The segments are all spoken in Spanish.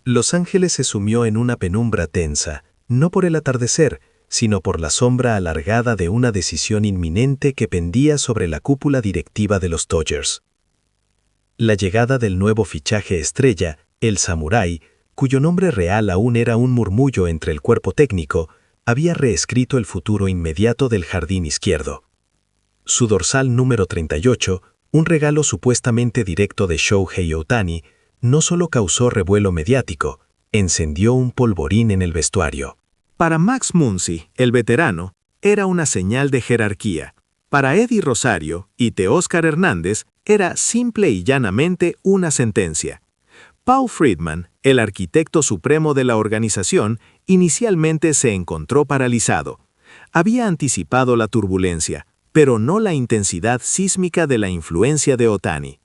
Los Ángeles se sumió en una penumbra tensa, no por el atardecer, sino por la sombra alargada de una decisión inminente que pendía sobre la cúpula directiva de los Dodgers. La llegada del nuevo fichaje estrella, el Samurái, cuyo nombre real aún era un murmullo entre el cuerpo técnico, había reescrito el futuro inmediato del jardín izquierdo. Su dorsal número 38, un regalo supuestamente directo de Shohei Ohtani, no solo causó revuelo mediático, encendió un polvorín en el vestuario. Para Max Muncy, el veterano, era una señal de jerarquía. Para Eddie Rosario y Teóscar Hernández era simple y llanamente una sentencia. Paul Friedman, el arquitecto supremo de la organización, inicialmente se encontró paralizado. Había anticipado la turbulencia, pero no la intensidad sísmica de la influencia de Ohtani.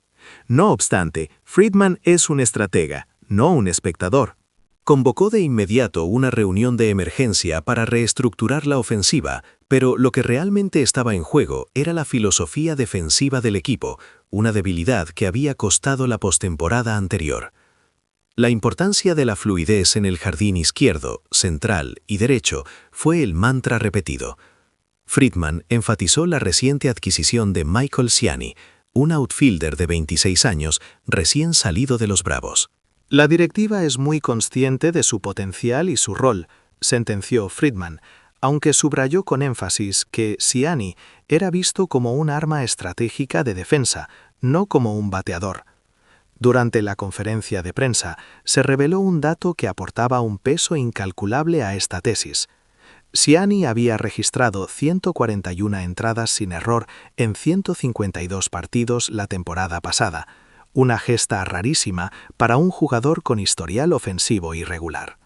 No obstante, Friedman es un estratega, no un espectador. Convocó de inmediato una reunión de emergencia para reestructurar la ofensiva, pero lo que realmente estaba en juego era la filosofía defensiva del equipo, una debilidad que había costado la postemporada anterior. La importancia de la fluidez en el jardín izquierdo, central y derecho fue el mantra repetido. Friedman enfatizó la reciente adquisición de Michael Ciani, un outfielder de 26 años recién salido de los Bravos. La directiva es muy consciente de su potencial y su rol, sentenció Friedman, aunque subrayó con énfasis que Ciani era visto como un arma estratégica de defensa, no como un bateador. Durante la conferencia de prensa, se reveló un dato que aportaba un peso incalculable a esta tesis. Ciani había registrado 141 entradas sin error en 152 partidos la temporada pasada, una gesta rarísima para un jugador con historial ofensivo irregular.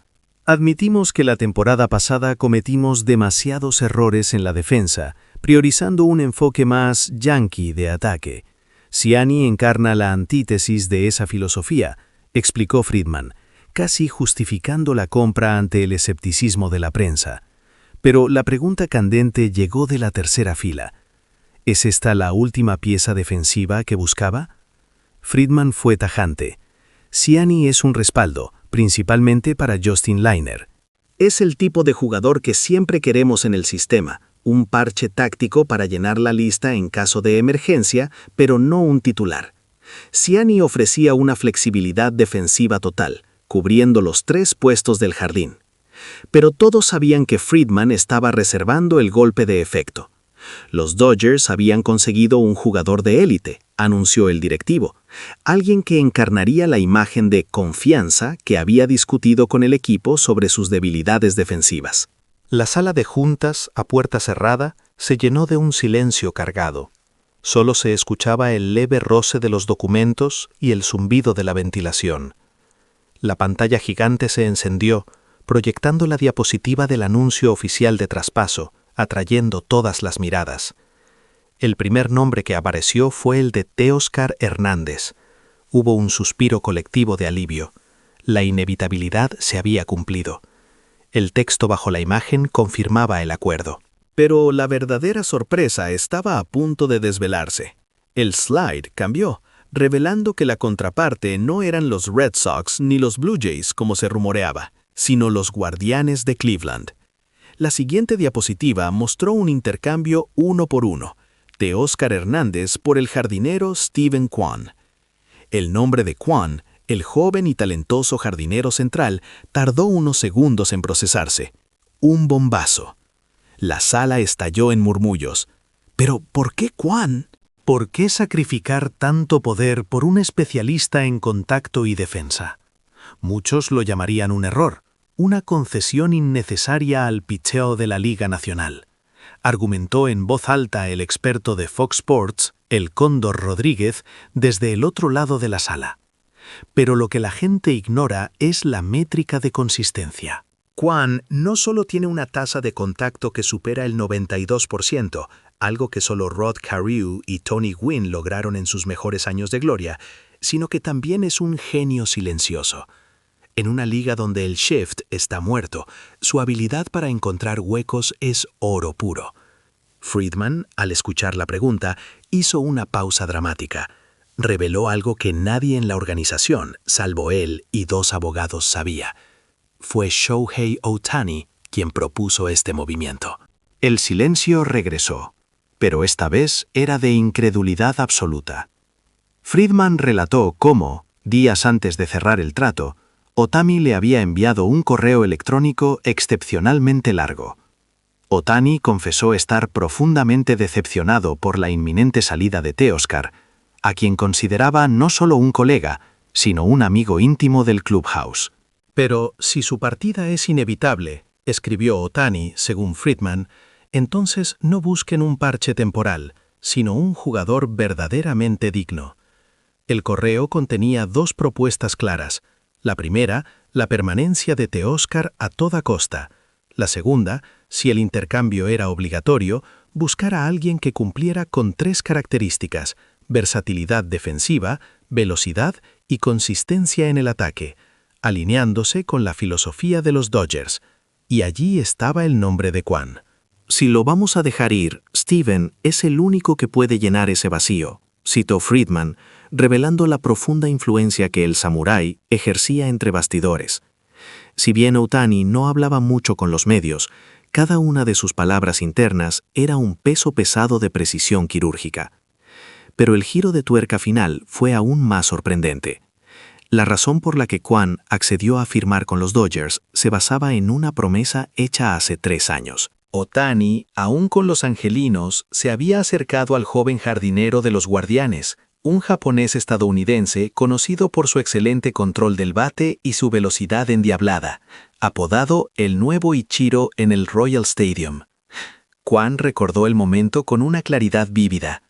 Admitimos que la temporada pasada cometimos demasiados errores en la defensa, priorizando un enfoque más yankee de ataque. Ciani encarna la antítesis de esa filosofía, explicó Friedman, casi justificando la compra ante el escepticismo de la prensa. Pero la pregunta candente llegó de la tercera fila. ¿Es esta la última pieza defensiva que buscaba? Friedman fue tajante. Ciani es un respaldo, principalmente para Justin Liner. Es el tipo de jugador que siempre queremos en el sistema, un parche táctico para llenar la lista en caso de emergencia, pero no un titular. Ciani ofrecía una flexibilidad defensiva total, cubriendo los 3 puestos del jardín. Pero todos sabían que Friedman estaba reservando el golpe de efecto. Los Dodgers habían conseguido un jugador de élite, anunció el directivo, alguien que encarnaría la imagen de confianza que había discutido con el equipo sobre sus debilidades defensivas. La sala de juntas, a puerta cerrada, se llenó de un silencio cargado. Solo se escuchaba el leve roce de los documentos y el zumbido de la ventilación. La pantalla gigante se encendió, proyectando la diapositiva del anuncio oficial de traspaso, atrayendo todas las miradas. El primer nombre que apareció fue el de Teóscar Hernández. Hubo un suspiro colectivo de alivio. La inevitabilidad se había cumplido. El texto bajo la imagen confirmaba el acuerdo. Pero la verdadera sorpresa estaba a punto de desvelarse. El slide cambió, revelando que la contraparte no eran los Red Sox ni los Blue Jays como se rumoreaba, sino los Guardianes de Cleveland. La siguiente diapositiva mostró un intercambio 1 por 1, Teóscar Hernández por el jardinero Steven Kwan. El nombre de Kwan, el joven y talentoso jardinero central, tardó unos segundos en procesarse. Un bombazo. La sala estalló en murmullos. ¿Pero por qué Kwan? ¿Por qué sacrificar tanto poder por un especialista en contacto y defensa? Muchos lo llamarían un error, una concesión innecesaria al pitcheo de la Liga Nacional, argumentó en voz alta el experto de Fox Sports, el Cóndor Rodríguez, desde el otro lado de la sala. Pero lo que la gente ignora es la métrica de consistencia. Kwan no solo tiene una tasa de contacto que supera el 92%, algo que solo Rod Carew y Tony Gwynn lograron en sus mejores años de gloria, sino que también es un genio silencioso. En una liga donde el shift está muerto, su habilidad para encontrar huecos es oro puro. Friedman, al escuchar la pregunta, hizo una pausa dramática. reveló algo que nadie en la organización, salvo él y 2 abogados, sabía. Fue Shohei Ohtani quien propuso este movimiento. El silencio regresó, pero esta vez era de incredulidad absoluta. Friedman relató cómo, días antes de cerrar el trato, Ohtani le había enviado un correo electrónico excepcionalmente largo. Ohtani confesó estar profundamente decepcionado por la inminente salida de Teoscar, a quien consideraba no solo un colega, sino un amigo íntimo del clubhouse. Pero si su partida es inevitable, escribió Ohtani, según Friedman, entonces no busquen un parche temporal, sino un jugador verdaderamente digno. El correo contenía 2 propuestas claras. La primera, la permanencia de Teoscar a toda costa. La segunda, si el intercambio era obligatorio, buscar a alguien que cumpliera con 3 características: versatilidad defensiva, velocidad y consistencia en el ataque, alineándose con la filosofía de los Dodgers. Y allí estaba el nombre de Kwan. Si lo vamos a dejar ir, Steven es el único que puede llenar ese vacío, citó Friedman, revelando la profunda influencia que el samurái ejercía entre bastidores. Si bien Ohtani no hablaba mucho con los medios, cada una de sus palabras internas era un peso pesado de precisión quirúrgica. Pero el giro de tuerca final fue aún más sorprendente. La razón por la que Kwan accedió a firmar con los Dodgers se basaba en una promesa hecha hace 3 años. Ohtani, aún con los angelinos, se había acercado al joven jardinero de los Guardianes, un japonés estadounidense conocido por su excelente control del bate y su velocidad endiablada, apodado el nuevo Ichiro en el Royal Stadium. Kwan recordó el momento con una claridad vívida.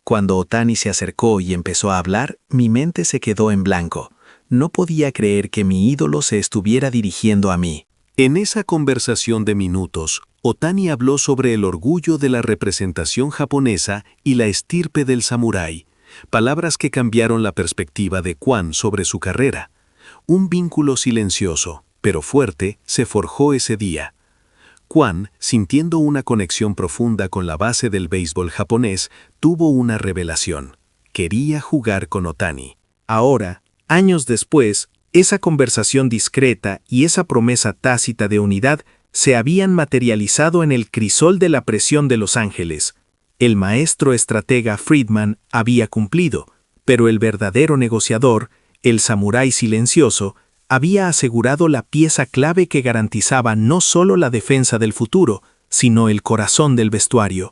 Cuando Ohtani se acercó y empezó a hablar, mi mente se quedó en blanco. No podía creer que mi ídolo se estuviera dirigiendo a mí. En esa conversación de minutos, Ohtani habló sobre el orgullo de la representación japonesa y la estirpe del samurái, palabras que cambiaron la perspectiva de Kwan sobre su carrera. Un vínculo silencioso, pero fuerte, se forjó ese día. Kwan, sintiendo una conexión profunda con la base del béisbol japonés, tuvo una revelación. Quería jugar con Ohtani. Ahora, años después, esa conversación discreta y esa promesa tácita de unidad se habían materializado en el crisol de la presión de Los Ángeles. El maestro estratega Friedman había cumplido, pero el verdadero negociador, el samurái silencioso, había asegurado la pieza clave que garantizaba no solo la defensa del futuro, sino el corazón del vestuario.